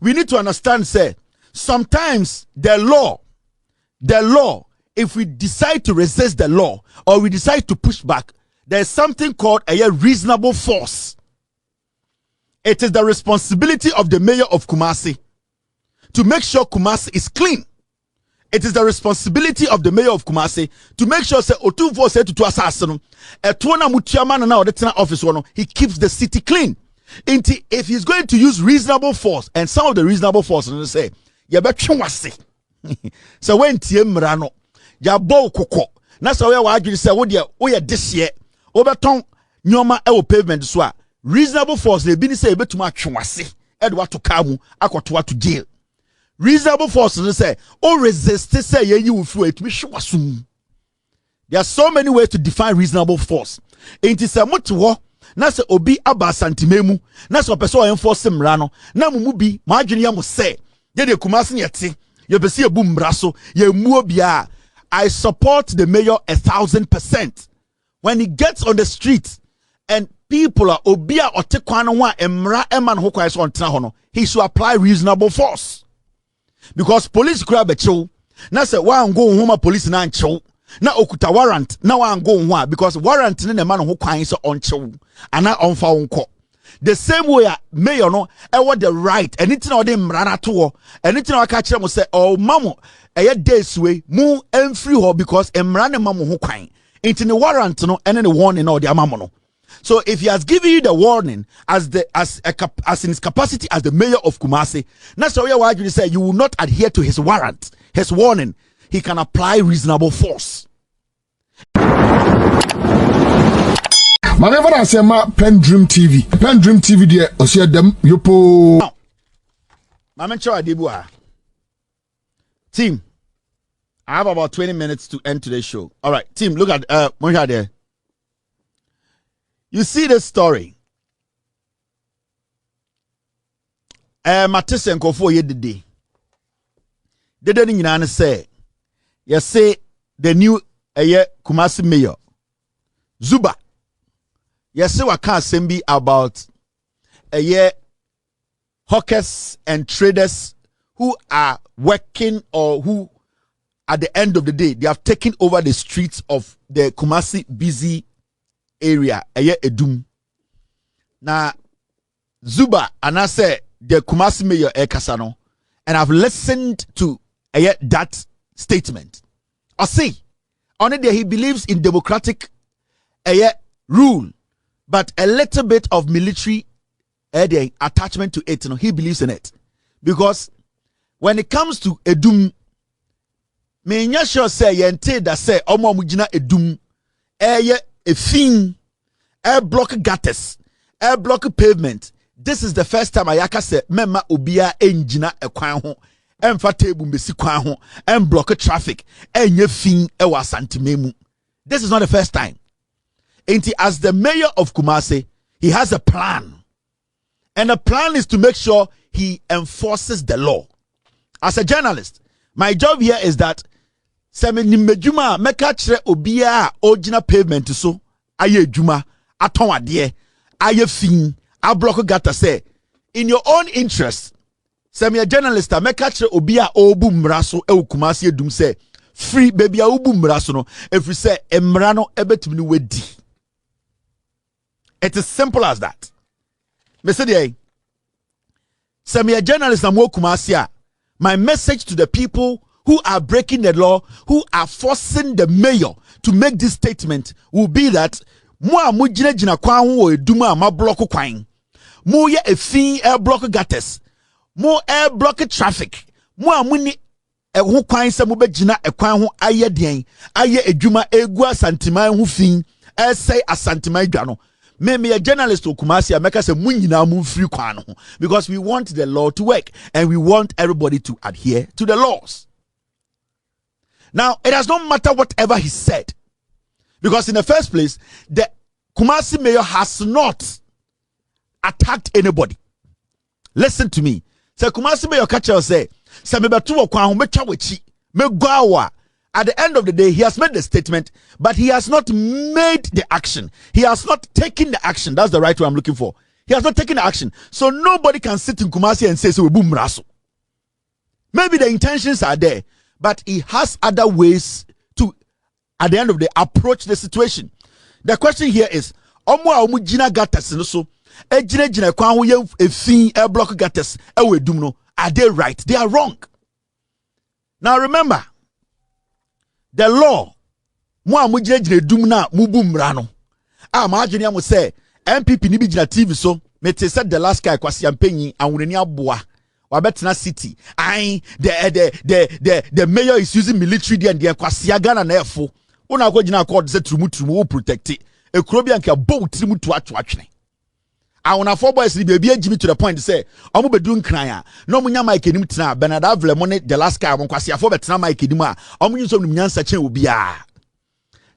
we need to understand, say, sometimes the law, if we decide to resist the law or we decide to push back, there's something called a reasonable force. It is the responsibility of the mayor of Kumasi to make sure Kumasi is clean. It is the responsibility of the mayor of Kumasi to make sure say Otunfo say to assassin office he keeps the city clean. If he's going to use reasonable force, and some of the reasonable force say you better so when mrano ya bo koko na so we argue say wo de this year obeton nyoma e pavement so a reasonable force le bi ni say betuma atwase e de wato ka mu akoto wato jail. Reasonable force say o resist say ye you fru etumi hwasum. There are so many ways to define reasonable force. Enti say moto na se obi aba santimemu na se opeso o enforce mra no na mumu bi ma adwene ya mo say ye de Kumasi yete ye besi ebu mra so ye muo bia. I support the mayor 1,000%. When he gets on the street and people are obia or tekwana wa emra eman ho kwa so ontena ho no, he should apply reasonable force. Because police crab a chill. Na se wa ngo homa police na nchill. Na okuta warrant na wa ngo ho because warrant ne man ho kwan so onchill ana onfa wonko. The same way mayor no e what the right anything or the mrana to anything I catch them say oh mamo a days way mu free ho because emrana mamo ho kwan into the warrant no and the warning or the amamono. So if he has given you the warning as in his capacity as the mayor of Kumasi, that's why you say you will not adhere to his warrant, his warning, he can apply reasonable force. Whenever I say my PENDREAM TV there, I see them yopo. Now, Mama Choa Debua. Team, I have about 20 minutes to end today's show. All right, team, look at Moja there. You see this story. Matisse and Kofo ye the day. They didn't say, you say the new Kumasi mayor, Zuba. Yes, I can't say about hawkers and traders who are working or who, at the end of the day, they have taken over the streets of the Kumasi busy area. Edum. Now, Zuba and I say the Kumasi mayor Kasano, and I've listened to that statement. I see, on it he believes in democratic rule. But a little bit of military attachment to it, he believes in it. Because when it comes to Edum, me nya sure say yente da say omo mujina Edum a thing block gutters, block pavement. This is the first time Ayaka say mema obia enjina ekwan ho emfa table mbesi kwan ho em block traffic enye fin ewa santimemu. This is not the first time. As the mayor of Kumasi, he has a plan. And the plan is to make sure he enforces the law. As a journalist, my job here is that Semenimbejuma mekachre obia original pavement so aye juma aton ade aye fin a block gata say in your own interest semi journalist mekachre obia obu mraso e Kumasi edum say free baby a obu mraso no if we say emra no ebetumi ni wedi. It is simple as that. Mr. D. Semi a journalist and Kumasi. My message to the people who are breaking the law, who are forcing the mayor to make this statement, will be that Moa mujine jina kwan wo eduma ma block kwan. Mo ye a fin air block gutters. Mo air block traffic. Mo amuni e ho kwan se mo be jina e kwan ho aye den. Aye eduma egu asantiman ho fin. E say asantiman dwa no. Me a journalist to Kumasi make us a munyina mu free kwan ho because we want the law to work and we want everybody to adhere to the laws. Now, it does not matter whatever he said. Because in the first place, the Kumasi mayor has not attacked anybody. Listen to me. So Kumasi mayor catcher say, at the end of the day, he has made the statement, but he has not made the action. He has not taken the action. That's the right word I'm looking for. He has not taken action. So nobody can sit in Kumasi and say, so we boom raso. Maybe the intentions are there, but he has other ways to, at the end of the day, approach the situation. The question here is, omu jina gatas so jina kwan wo ye efin block gatas we dum no, are they right? They are wrong. Now remember, the law mo amu jina dum na mu bu mra no. Ma adwene am say MPP ni bi jina TV so me te said the last guy kwasi ampanyi anwurani aboa wabetena city. The mayor is using military there and the kwasi Ghana na efo. Una go jina court say trumu wo protect it. Ekrobia nke bow trimu to atwatwene. Awona four boys ni bia jimi to the point say omo bedu nkran a no munya mic enim tena Bernard Avle mo ne the last guy mo kwasi afo betena mic enim a omo nyinso no nyansa chen obi a.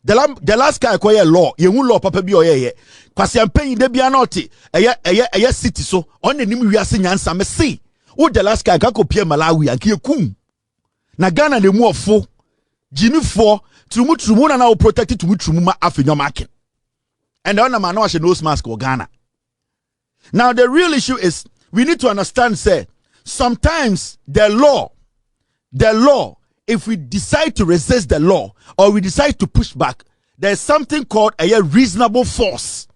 The last guy koye law, ye hu law papa bi oyeye. Kwasi ampanyi de bia na oti eye city so on nim wiase nyansa me see. Wo the last guy ka kopie Malawi anke yekum. Na Ghana de mu ofo. Jimi fo trumu na wo protect trumu ma afenyo market. And the other man no nose mask or Ghana. Now the real issue is we need to understand say sometimes the law, if we decide to resist the law or we decide to push back, there is something called a reasonable force.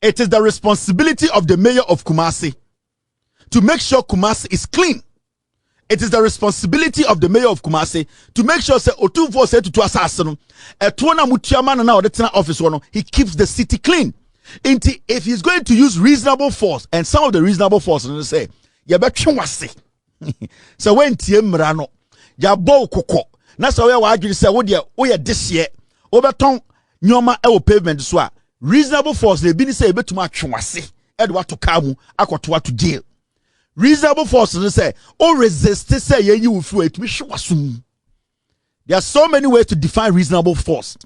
It is the responsibility of the mayor of Kumasi to make sure Kumasi is clean. It is the responsibility of the mayor of Kumasi to make sure say Otunfo say to assassin etona mutiama na odetena office no, he keeps the city clean. If he's going to use reasonable force, and some of the reasonable force say ya betwe wase so when tie mra no ya bo kokko na so we wa adwiri say wo de wo ye dehye wo beton nyoma e wo pavement so a reasonable force le bi ni say e betuma atwe wase e de wato ka mu akoto wato jail. Reasonable force say or resist say ye will feel it. There are so many ways to define reasonable force.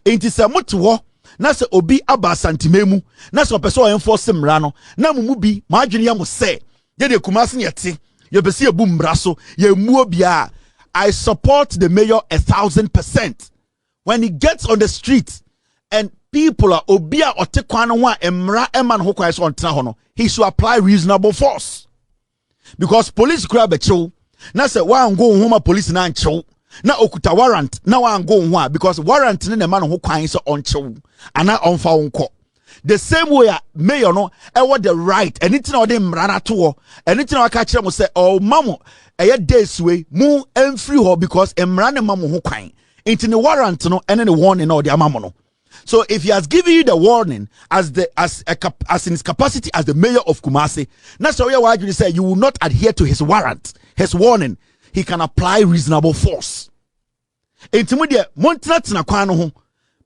It is a mutuo na se obi aba santimemu na se person enforce mra no na mumu bi ma adwene ya mo say ye de Kumasi ne yete ye bese ye bu mra so ye mu obia. I support the mayor 1,000%. When he gets on the street and people are obia ote kwan ho a emra eman ho kwan so ontena ho no, he should apply reasonable force. Because police grab a chill. Na say wa ngo homa police na nchill. Na okuta warrant na wa ngo ho because warrant ne man ho kwan so on chill. Ana onfa wonko. The same way mayor no e what the right anything na ode mra na to anything na waka kire mo say oh mamo eye days way mu emfree ho because emra ne mamo ho kwan. Into the warrant no ene the warning na ode amamo no. So if he has given you the warning as in his capacity as the mayor of Kumasi, that's why you say you will not adhere to his warrant, his warning, he can apply reasonable force. Intermediate Montana na kwano ho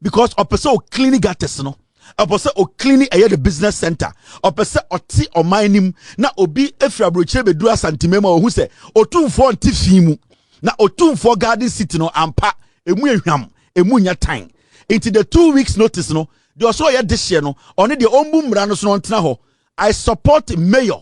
because a person cleaning gates no, a person cleaning the business center, a person oti or mining na obi efra broche be dua santimema who say otumfo ntifimu na otumfo garden city no ampa emu ehwam emu nya time. Into the 2 weeks notice no the also ya this year no only the ombu mra no so ntena ho. I support mayor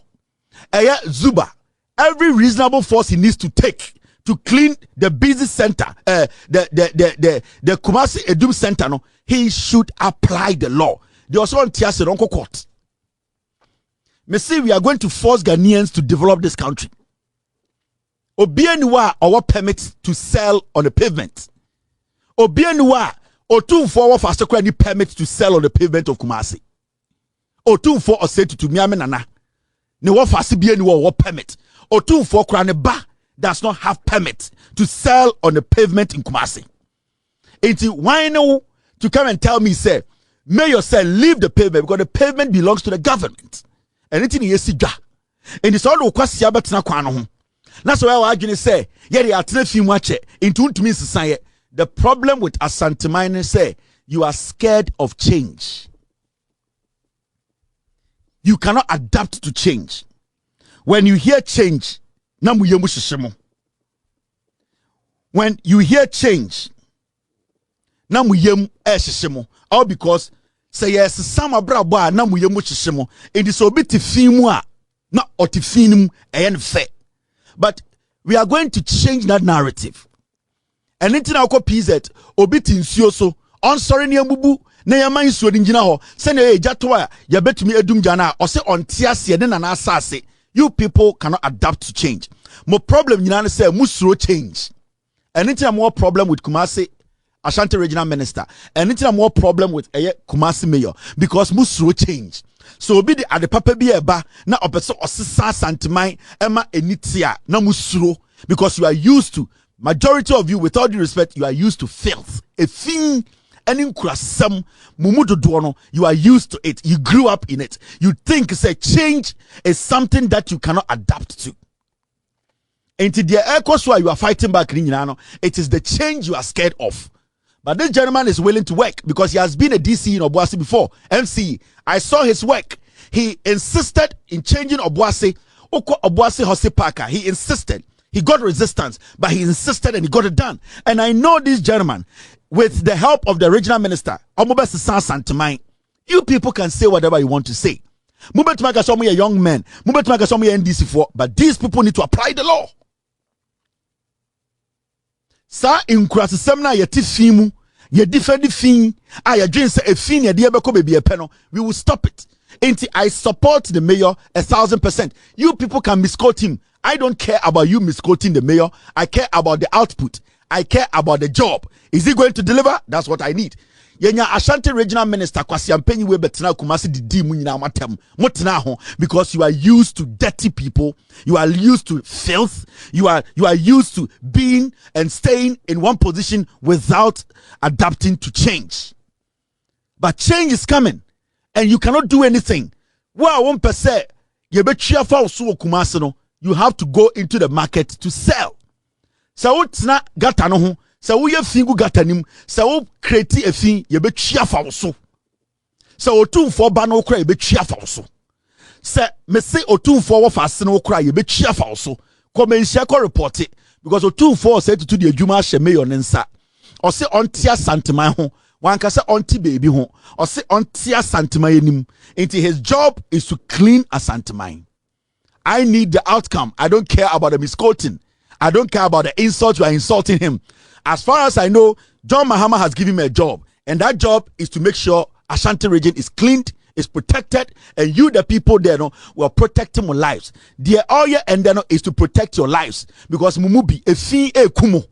Zuba every reasonable force he needs to take to clean the busy center the Kumasi Edum center no, he should apply the law. The also on Tiase Ronko court. Me say we are going to force Ghanaians to develop this country. Obianiwa our permit to sell on the pavement. Obianiwa Otunfo fast any permit to sell on the pavement of Kumasi. Otunfo or say to Miame Nana. Ne wa fast be any war permit. Otunfo krane ba does not have permit to sell on the pavement in Kumasi. It's why no to come and tell me say mayor say leave the pavement because the pavement belongs to the government. Anything you see da. And it's all kwasi abetina kwano ho. Na so why adwene say ye dey atena fi mu ache into ntumi sisan. The problem with Asante Mine say you are scared of change. You cannot adapt to change. When you hear change, when you hear change, all because say yes, some abraba it is a bit fimua, not otifinum and fair. But we are going to change that narrative. And anything I call PZ, obit in Sioso, on sorry near Mubu, na yɛma nsuo de gyina hɔ sɛnea ɛgya to a yɛbɛtumi adum gya no a ɔsɛ ɔnte aseɛ ne nana asase. You people cannot adapt to change. Mo problem nyina ne sɛ musuro change. Anything more problem with Kumasi Ashanti regional minister, anything more problem with Kumasi mayor because musuro change. So be the at the papa bi eba na opeso osisa santimai ema enitia na musuro because you are used to, majority of you, with all due respect, you are used to filth. A thing any krasam mumudo duono, you are used to it. You grew up in it. You think say change is something that you cannot adapt to. Into the echoes why you are fighting back, it is the change you are scared of. But this gentleman is willing to work because he has been a DC in Obuasi before. MC, I saw his work. He insisted in changing Obuasi. Oko Obuasi Hosi Parker. He insisted. He got resistance, but he insisted and he got it done. And I know this gentleman, with the help of the regional minister, you people can say whatever you want to say. Young men, NDC4, but these people need to apply the law. Sa inkurasi semna yeti fimu ye defend fin ya dream say a fin ye beko baby a peno, we will stop it. Ain't I support the mayor 1,000%. You people can misquote him. I don't care about you misquoting the mayor. I care about the output. I care about the job. Is he going to deliver? That's what I need. Yenya Ashanti regional minister Kwasi Ampenyi we betina Kumasi didi mu nyina matem motena ho because you are used to dirty people, you are used to filth, you are used to being and staying in one position without adapting to change. But change is coming and you cannot do anything. Well, 1% you be cheerful so Kumasi no, you have to go into the market to sell. So utna gata no ho. So we have fingu gatanim, so create a thing, ye be chia falso. So otum for bano cry be chia falso. Say, me say otum for fasino cry, ye be chia falso. Come in shako report it because otum for said to the Juma Sheme on Nensa. Or say on tia santima home, one can say on baby home, or say on tia santimayanim. Into his job is to clean a santimine. I need the outcome. I don't care about the misquoting. I don't care about the insult you are insulting him. As far as I know, John Mahama has given me a job, and that job is to make sure Ashanti region is cleaned, is protected, and you, the people there, will protect your lives. The all year and then is to protect your lives because mumubi a fi e kumo.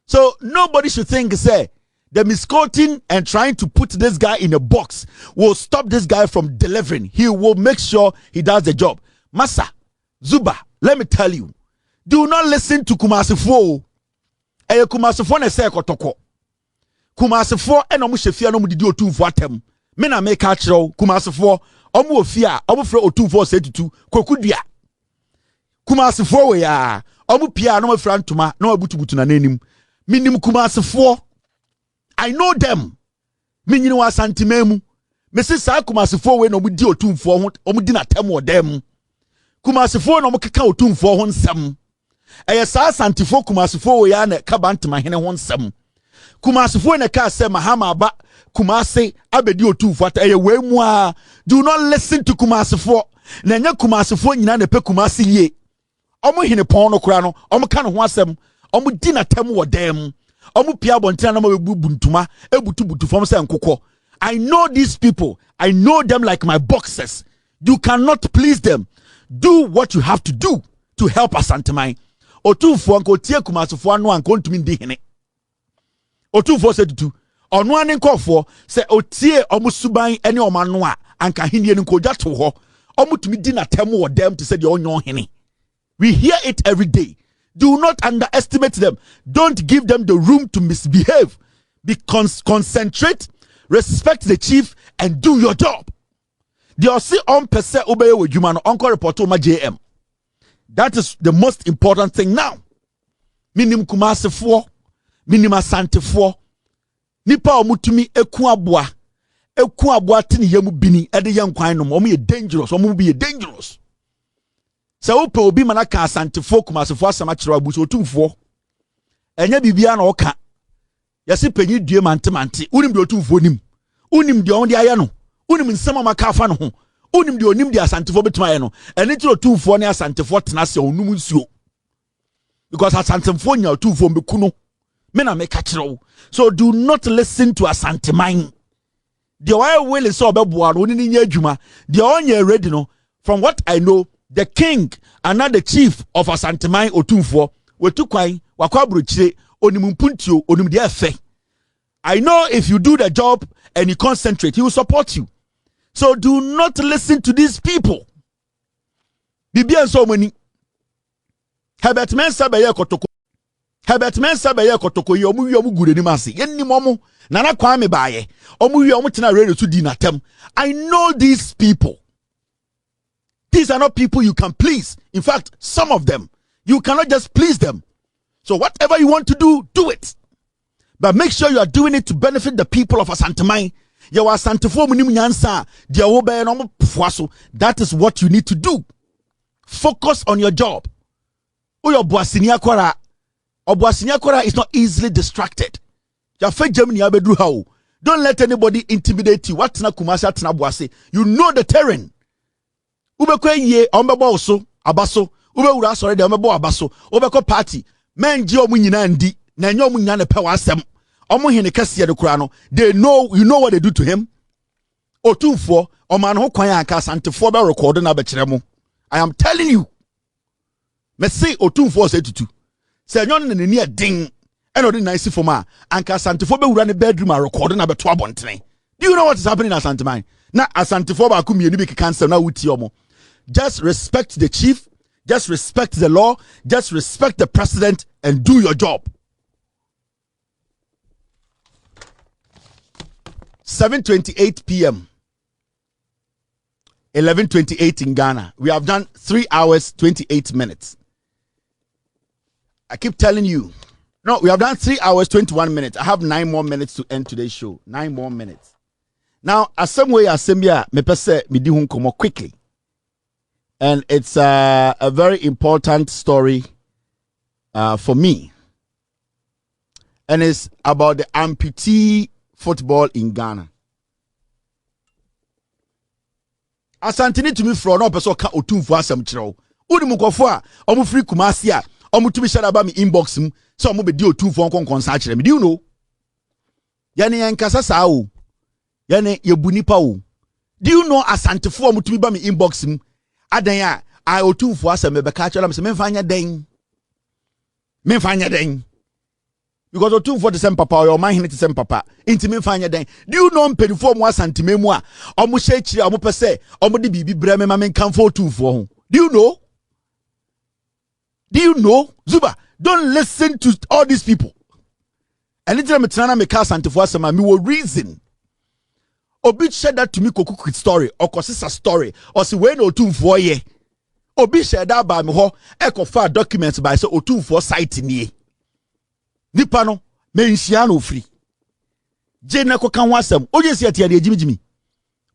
So nobody should think say the misquoting and trying to put this guy in a box will stop this guy from delivering. He will make sure he does the job. Masa Zuba, let me tell you. Do not listen to Kumasi 4. Kumasi 4 ne say kotoko. Kumasi 4 eno mu shefia no mu didi otumfo atem. Me na make a kiro Kumasi 4 omu ofia omu fre otumfo setutu kokudua. Kumasi 4 we ya omu pia no mu fra ntoma na obutubutu na nanim. Minim Kumasi 4. I know them. Minyini wa santimemu. Me se sa Kumasi 4 we no mu di otumfo ho omu di na tem wo dem. Kumasi 4 no mu keka otumfo ho nsem. Sa santifo Kumasifo ya ne kabantema hene ho nsem. Kumasifo ne ka se Mahama ba Kumasi abedi otufo ata we mu a. Do not listen to Kumasifo. Na nya Kumasifo nyina ne pe Kumasi ye. Omo hene pon no kura no, omo ka ne ho asem, omo di na tem wo dem. Omo pia bontina na mabebu ntuma, ebutu fom se nkokọ. I know these people. I know them like my boxers. You cannot please them. Do what you have to do to help Asantemai. Otumfo anko tie Kumasifo anu anko ntumi ndi hene. Otumfo se tutu. Onu ane nkofo se otie omu suban ene omanu a anka henie ni nkoja to ho. Omu tumi di na temu wo dem to say the onyo hene. We hear it every day. Do not underestimate them. Don't give them the room to misbehave. Concentrate, respect the chief, and do your job. The osi on pese obeye we juma no onko report ma JM. That is the most important thing now. Minim Kumasifo, minim Asantefo. Nipa omutumi eku abua tini yemu bini ede yan kwan no omo ye dangerous, omo be dangerous. Se ope obi manaka Asantefo Kumasifo asama kire abuso otumfo. Enya bibia na oka. Yesi penyi due mante. Unim de otumfo nim. Unim de on de aya no. Unim nsema maka afa no ho. Unim de onim de Asantefo betuma ye no. Eni tiro otumfo ne Asantefo tena se onum nsuo. Because Asantefo nya otumfo mbeku no. Mena make kachiro. So do not listen to Asantemine. The oil will is so beboa no ni nye adwuma. The onye ready no. From what I know, the king and not the chief of Asantemine Otumfo we took kwai wakwa bruchire onimumpuntio onimde efe. I know if you do the job and you concentrate, he will support you. So do not listen to these people. Bibi so many. Herbert Mensa beye kotoko. Herbert Mensa beye kotoko yi omu gure ni mase. Yenni momo nana kwame baye. Omu tina radio to di natem. I know these people. These are not people you can please. In fact, some of them you cannot just please them. So whatever you want to do, do it. But make sure you are doing it to benefit the people of Asantemine. That is what you need to do. Focus on your job. Don't is not easily distracted. Don't let anybody intimidate you. You know the terrain. Party. Men they know, you know what they do to him. Otumfo oman ho kwan anka Asantefo be record na be kire mu. I am telling you. Me say Otumfo say tutu. Say nyon ne ni edin e no dey nice for ma anka Asantefo be wura ne bedroom a record na be to abontene. Do you know what is happening at Asantemine? Na Asantefo ba ku mienu be cancel na wuti omo. Just respect the chief, just respect the law, just respect the president and do your job. 7:28 p.m. 11:28 in Ghana. We have done 3 hours 28 minutes. I keep telling you. No, we have done 3 hours 21 minutes. I have 9 more minutes to end today's show. 9 more minutes. Now, asembia me pese me di hun komo quickly. And it's a very important story for me. And it's about the amputee football in Ghana. Asantini to me for no person ka Otumfo asem kire. Udi mukofo a omu free Kumasi a omu tumi share ba me inbox mu so omu be di Otumfo konkonsa kire me. Do you know? Yani yankasa sa o. Yani yebu nipa o. Do you know Asantefo omu tumi ba me inbox mu adan a Otumfo asem be ka kire me se memfanya den. Memfanya den. Because Otumfo the same papa or your man the same papa. Intimate fanya den. Do you know mpedifo mo asantime mu a omo hye kire omo pese omo de bibi breme ma men kan for Otumfo ho. Do you know? Do you know? Zuba, don't listen to all these people. Anytime me tana me ka asantefo asema me wo reason. Obi share that to me koku story or kosisa story or si we no Otumfo ye. Obi share that ba me ho e ko fa documents by say Otumfo site nie. Nipa no me nhia no free je na ko kan wasam oje se atia de jimi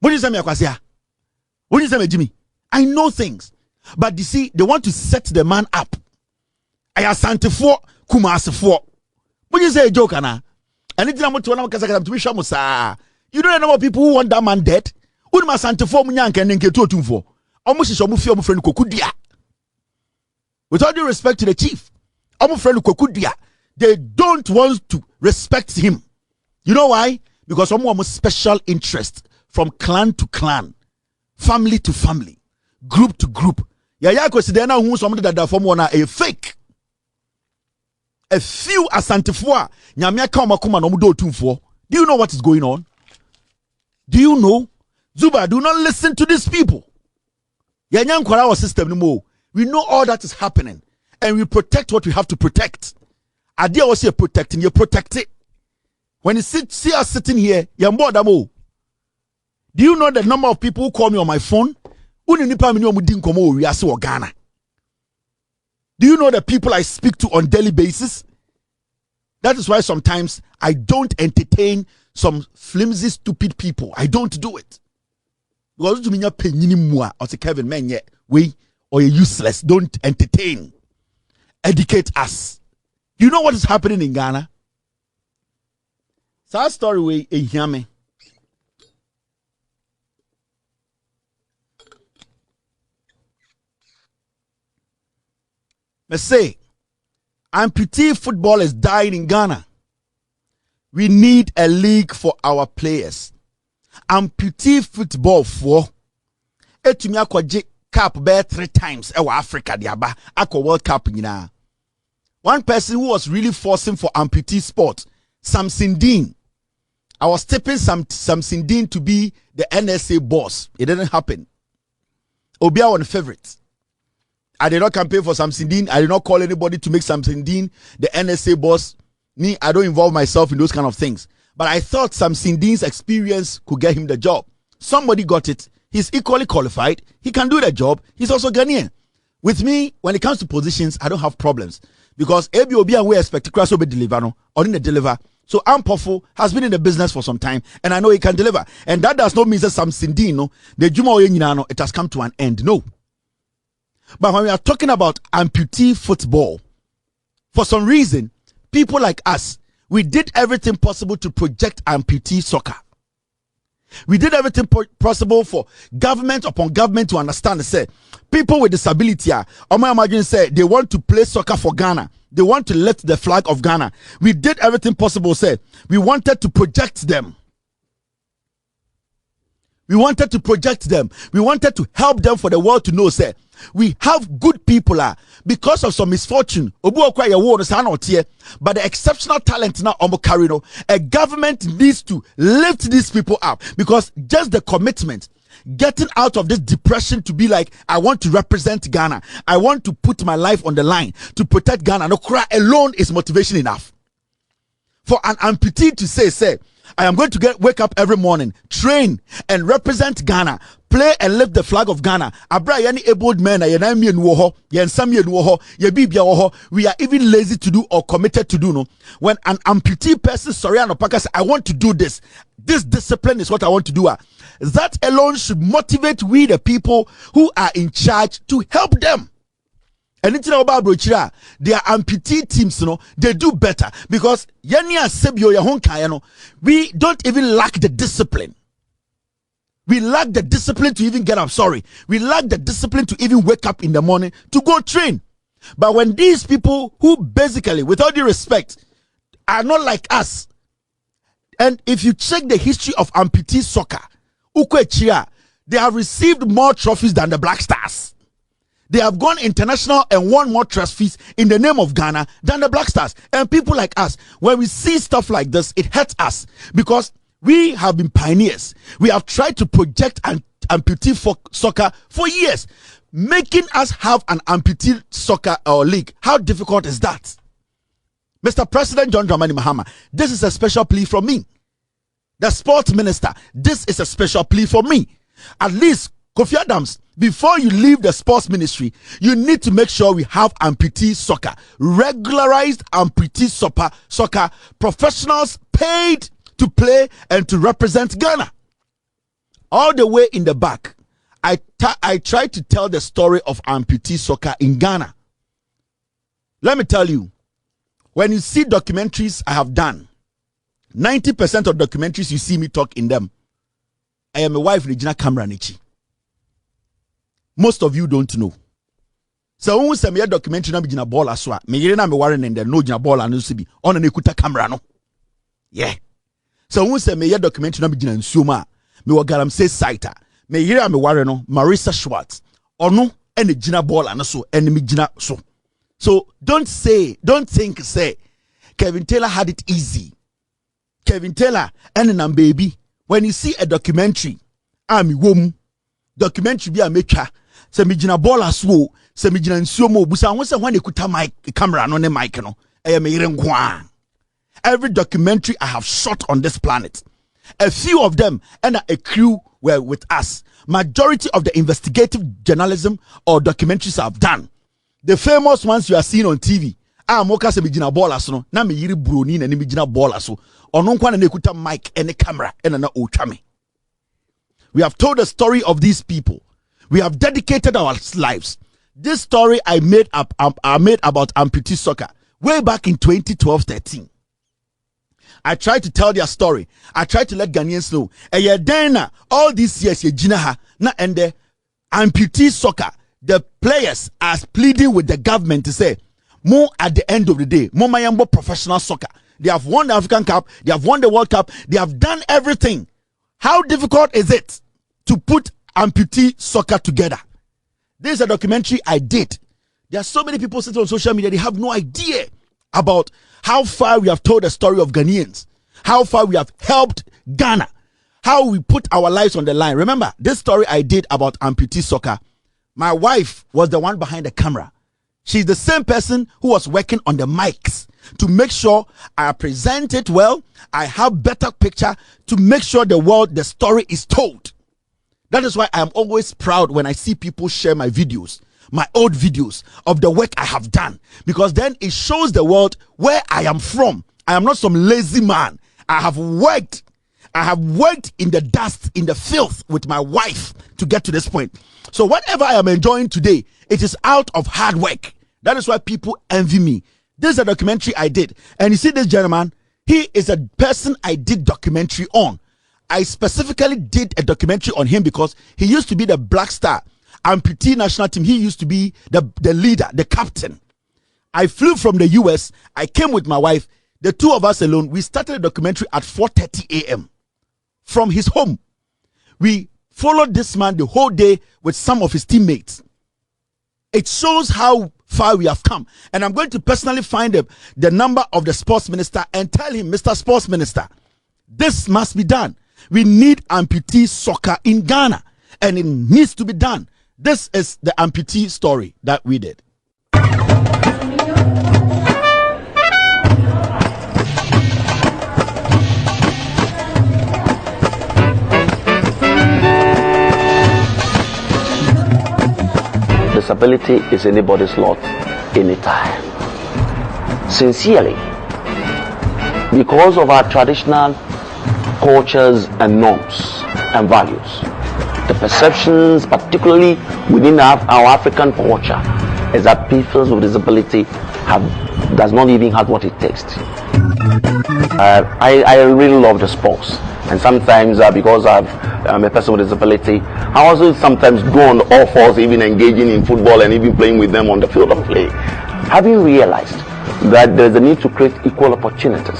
moje se me akwase a oje se me jimi. I know things, but you see they want to set the man up. I Asantefo Kumasifo moje se joke na and it na moto na kasa to be sure musa. You know the number of people who want that man dead. Uni Asantefo munya nka nketu Otumfo omo hihye omo fi omo friend kokudua. With all due respect to the chief, omo friend kokudua. They don't want to respect him. You know why? Because some special interest from clan to clan, family to family, group to group. Yaya consider now who somebody that form one a fake. A few Asantefo nyamia ka omakuma no mudo Otumfo. Do you know what is going on? Do you know? Zuba, do not listen to these people. Yanya nkwara our system no more. We know all that is happening and we protect what we have to protect. Idea was you're protecting, you protect it. When you see us sitting here, you're more than more. Do you know the number of people who call me on my phone? Do you know the people I speak to on daily basis? That is why sometimes I don't entertain some flimsy, stupid people. I don't do it. Because to me, or to Kevin, man, yeah, we or you're useless. Don't entertain. Educate us. You know what is happening in Ghana? Sad story we hear me. Me say Amputee football is dying in Ghana. We need a league for our players. Amputee football for etumi akwaje cup bear 3 times ewa Africa diaba akwa World Cup nyina. One person who was really forcing for amputee sport, Samson Dean. I was tipping Samson Dean to be the NSA boss. It didn't happen. Obia one favorite. I did not campaign for Samson Dean. I did not call anybody to make Samson Dean the NSA boss. Me, I don't involve myself in those kind of things. But I thought Samson Dean's experience could get him the job. Somebody got it. He's equally qualified. He can do the job. He's also Ghanaian. With me, when it comes to positions, I don't have problems. Because ABOB and we expect to be deliver no, or didn't deliver. So Ampofo has been in the business for some time, and I know he can deliver. And that does not mean that Samson Dean, no, the Juma Oyenyinano, it has come to an end. No. But when we are talking about amputee football, for some reason, people like us, we did everything possible to project amputee soccer. We did everything possible for government upon government to understand. Say, people with disability, imagine say they want to play soccer for Ghana. They want to lift the flag of Ghana. We did everything possible. Say, we wanted to project them. We wanted to project them. We wanted to help them for the world to know, say, we have good people because of some misfortune. But the exceptional talent now a government needs to lift these people up, because just the commitment, getting out of this depression to be like, I want to represent Ghana. I want to put my life on the line to protect Ghana. No cry alone is motivation enough. For an amputee to say, I am going to wake up every morning, train and represent Ghana, play and lift the flag of Ghana. Abra yani abled men, we are even lazy to do or committed to do. No, when an amputee person, I want to do this. This discipline is what I want to do. That alone should motivate we the people who are in charge to help them. And it's about Brochira, their amputee teams, they do better, because we don't even lack the discipline. We lack the discipline to even get up. We lack the discipline to even wake up in the morning to go train. But when these people who basically, with all due respect, are not like us, and if you check the history of amputee soccer, they have received more trophies than the Black Stars. They have gone international and won more trophies in the name of Ghana than the Black Stars. And people like us, when we see stuff like this, it hurts us, because we have been pioneers. We have tried to project amputee soccer for years. Making us have an amputee soccer league, how difficult is that? Mr. President John Dramani Mahama, this is a special plea from me. The sports minister, this is a special plea for me. At least, Kofi Adams, before you leave the sports ministry, you need to make sure we have amputee soccer, regularized amputee soccer, professionals paid to play and to represent Ghana. All the way in the back, I tried to tell the story of amputee soccer in Ghana. Let me tell you, when you see documentaries I have done, 90% of documentaries you see me talk in them, I am a wife Regina camera nichi. Most of you don't know. So when we say me documentary na bigina ball aswa, me yire na me warren in there no gina ball anu sibi. On na ekuta camera no. Yeah. So when we say me documentary na bigina nsuoma, me wa galamsey site. Me yire me warren no Marissa Schwartz. Ono ene gina ball anu so ene me gina so. So don't think say Kevin Taylor had it easy. Kevin Taylor and an baby. When you see a documentary, I'm wom documentary be a mecha. Se mi jina ball aswo, se mi jina nsuomo busa won se when ekuta mic camera no ne mic no. E me yire nkwa. Every documentary I have shot on this planet, a few of them and a crew were with us. Majority of the investigative journalism or documentaries I've done, the famous ones you are seeing on TV, moka se mi jina ball aso na me yire broni na mi jina ball aso. Ono nkwa na ekuta mic and a camera and na otwame. We have told the story of these people. We have dedicated our lives. This story I made about amputee soccer way back in 2012-13. I tried to tell their story. I tried to let Ghanaians know. Then all these years, na and the amputee soccer, the players are pleading with the government to say, more at the end of the day, more Mayambo professional soccer. They have won the African Cup, they have won the World Cup, they have done everything. How difficult is it to put amputee soccer together? This is a documentary I did. There are so many people sitting on social media, they have no idea about how far we have told the story of Ghanaians, how far we have helped Ghana, how we put our lives on the line. Remember, this story I did about amputee soccer, my wife was the one behind the camera. She's the same person who was working on the mics to make sure I present it well, I have better picture to make sure the story is told. That is why I am always proud when I see people share my videos, my old videos of the work I have done, because then it shows the world where I am from. I am not some lazy man. I have worked in the dust, in the filth with my wife to get to this point. So whatever I am enjoying today, it is out of hard work. That is why people envy me. This is a documentary I did. And you see this gentleman, he is a person I did documentary on. I specifically did a documentary on him because he used to be the Black Star amputee national team. He used to be the leader, the captain. I flew from the US. I came with my wife. The two of us alone, we started a documentary at 4:30 a.m. from his home. We followed this man the whole day with some of his teammates. It shows how far we have come. And I'm going to personally find the number of the sports minister and tell him, Mr. Sports Minister, this must be done. We need amputee soccer in Ghana, and it needs to be done. This is the amputee story that we did. Disability is anybody's lot, anytime. Sincerely, because of our traditional cultures and norms and values, the perceptions, particularly within our African culture, is that people with disability does not even have what it takes. I really love the sports, and sometimes because I'm a person with disability, I also sometimes go on all fours, even engaging in football and even playing with them on the field of play. Having realized that there's a need to create equal opportunities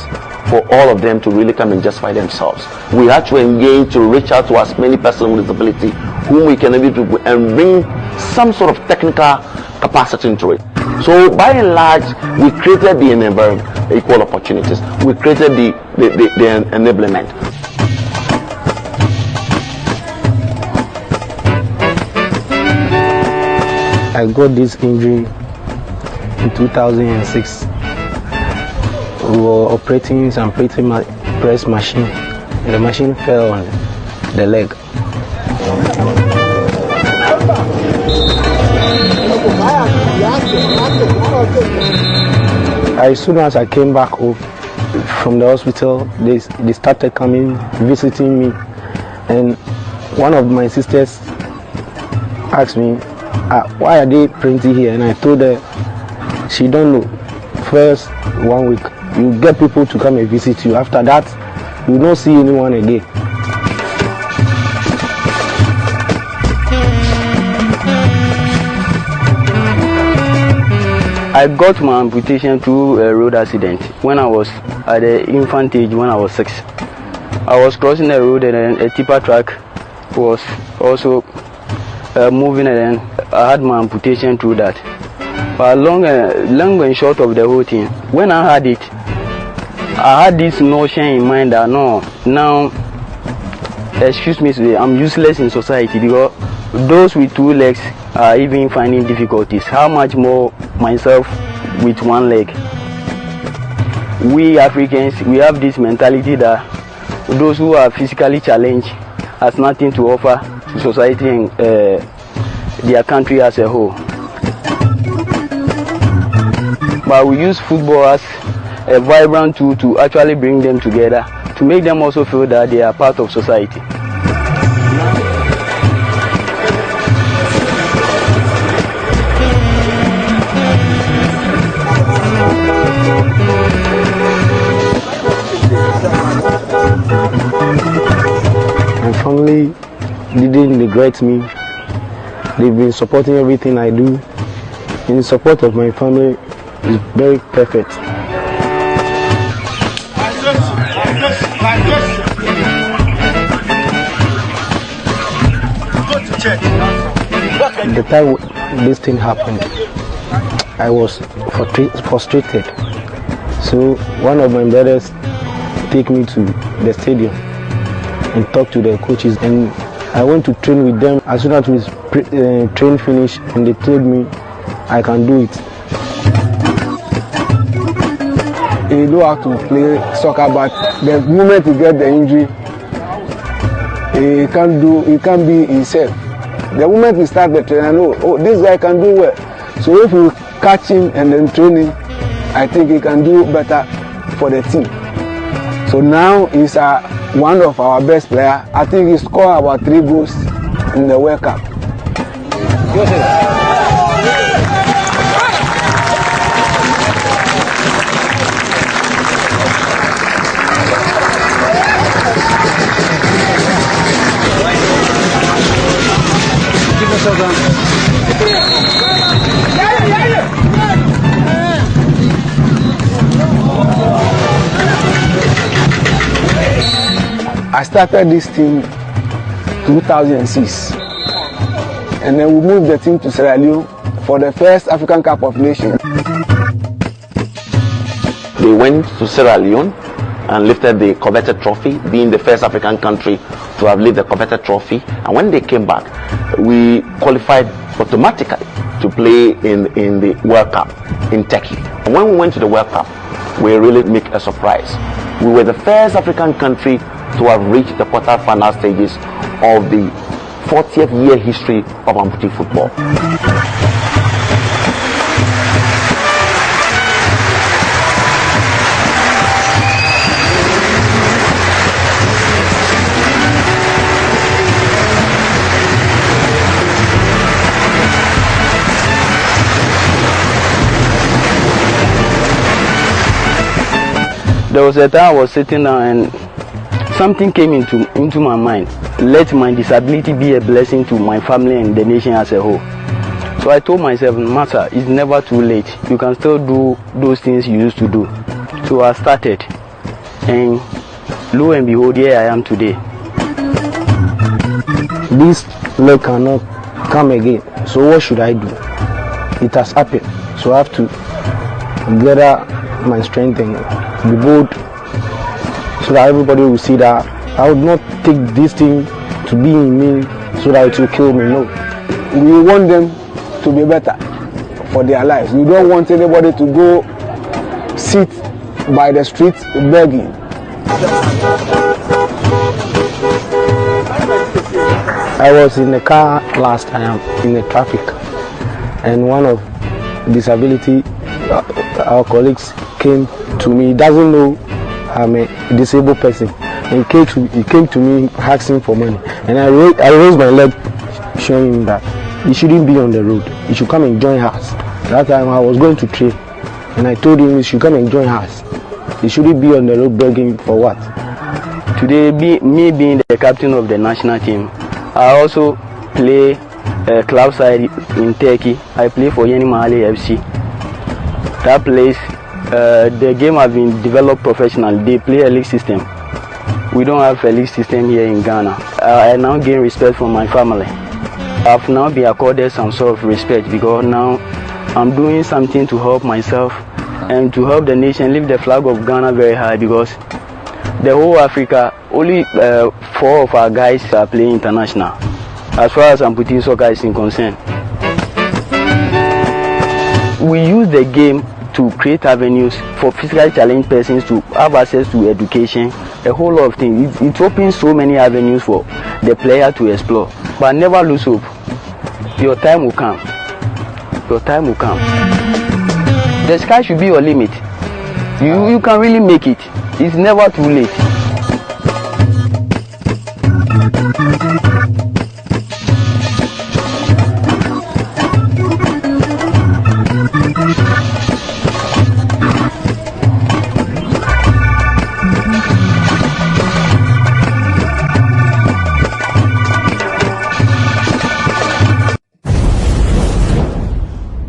for all of them to really come and justify themselves, we have to engage to reach out to as many persons with disability whom we can able to and bring some sort of technical capacity into it. So by and large, we created the environment, equal opportunities. We created the enablement. I got this injury in 2006. We were operating some press machine, and the machine fell on the leg. As soon as I came back home from the hospital, they started coming, visiting me, and one of my sisters asked me, why are they printing here? And I told her, she don't know. First 1 week, you get people to come and visit you. After that, you don't see anyone again. I got my amputation through a road accident when I was at the infant age, when I was 6. I was crossing the road and then a tipper truck was also moving, and then I had my amputation through that. But long and short of the whole thing, when I had it, I had this notion in mind that no, now, excuse me, I'm useless in society, because those with 2 legs are even finding difficulties. How much more myself with 1 leg? We Africans, we have this mentality that those who are physically challenged has nothing to offer to society and their country as a whole. But we use football as a vibrant tool to actually bring them together, to make them also feel that they are part of society. My family didn't neglect me. They've been supporting everything I do. In support of my family, is very perfect. The time this thing happened, I was frustrated. So one of my brothers take me to the stadium and talk to the coaches, and I went to train with them. As soon as we train finished, and they told me I can do it. He know how to play soccer, but the moment he get the injury, he can't be himself. The moment we start the training, I know, oh, this guy can do well. So if we catch him and then train him, I think he can do better for the team. So now he's one of our best players. I think he scored about 3 goals in the World Cup. I started this team 2006, and then we moved the team to Sierra Leone for the first African Cup of Nations. They went to Sierra Leone and lifted the coveted trophy, being the first African country to have lifted the coveted trophy. And when they came back, we qualified automatically to play in the World Cup in Turkey. And when we went to the World Cup, we really make a surprise. We were the first African country to have reached the quarter-final stages of the 40th year history of amputee football. There was a time I was sitting down and something came into my mind. Let my disability be a blessing to my family and the nation as a whole. So I told myself, Master, it's never too late. You can still do those things you used to do. So I started, and lo and behold, here I am today. This leg cannot come again. So what should I do? It has happened. So I have to gather my strength and be bold, so that everybody will see that I would not take this thing to be in me so that it will kill me. No. We want them to be better for their lives. We don't want anybody to go sit by the streets begging. I was in the car last time in the traffic, and one of disability, our colleagues came to me. He doesn't know I'm a disabled person. And he came to me asking for money, and I raised my leg, showing him that he shouldn't be on the road. He should come and join us. That time I was going to train, and I told him he should come and join us. He shouldn't be on the road begging for what. Today, me being the captain of the national team, I also play club side in Turkey. I play for Yeni Mahalle FC. That place, the game has been developed professionally. They play a league system. We don't have a league system here in Ghana. I now gain respect from my family. I've now been accorded some sort of respect because now I'm doing something to help myself and to help the nation lift the flag of Ghana very high, because the whole Africa, only 4 of our guys are playing international as far as amputee soccer is concerned. We use the game to create avenues for physically challenged persons to have access to education, a whole lot of things. It opens so many avenues for the player to explore. But never lose hope. Your time will come. Your time will come. The sky should be your limit. You can really make it. It's never too late.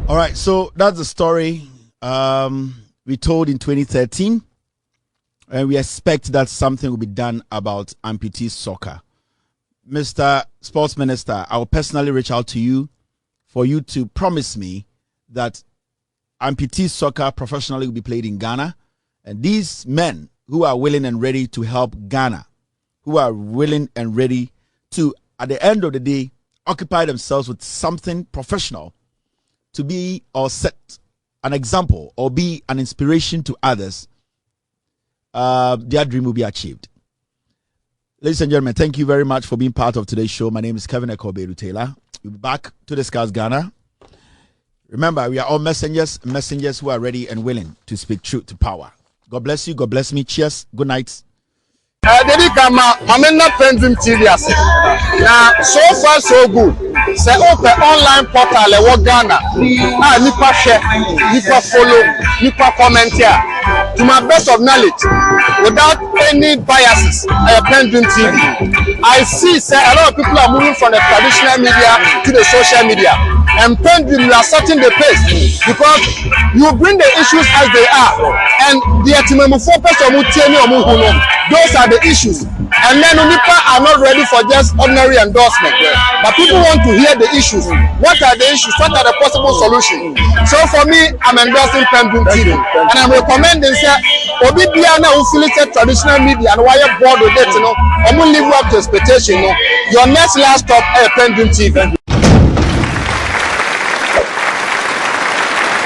All right, so that's the story We told in 2013, and we expect that something will be done about amputee soccer. Mr. Sports Minister, I will personally reach out to you for you to promise me that amputee soccer professionally will be played in Ghana, and these men who are willing and ready to help Ghana, who are willing and ready to, at the end of the day, occupy themselves with something professional to be or set an example or be an inspiration to others, their dream will be achieved. Ladies and gentlemen, thank you very much for being part of today's show. My name is Kevin Ekoberu Taylor. We'll be back to discuss Ghana. Remember, we are all messengers who are ready and willing to speak truth to power. God bless you. God bless me. Cheers. Good night. Dedi kama mamena PENDREAM TV ase. Na so far so good. Say open online portal e wo Ghana. Nipa share, nipa follow, nipa comment here. To my best of knowledge, without any biases, PENDREAM TV. I see say a lot of people are moving from the traditional media to the social media. And PENDREAM, you are setting the pace because you bring the issues as they are. And the those are the issues. And then Unipa are not ready for just ordinary endorsement. But people want to hear the issues. What are the issues? What are the possible solutions? So for me, I'm endorsing PENDREAM TV. And I'm recommending say, Obi Biana who affiliated traditional media and why you're bored with it, I'm going to live up to expectation. Your next last stop, PENDREAM TV.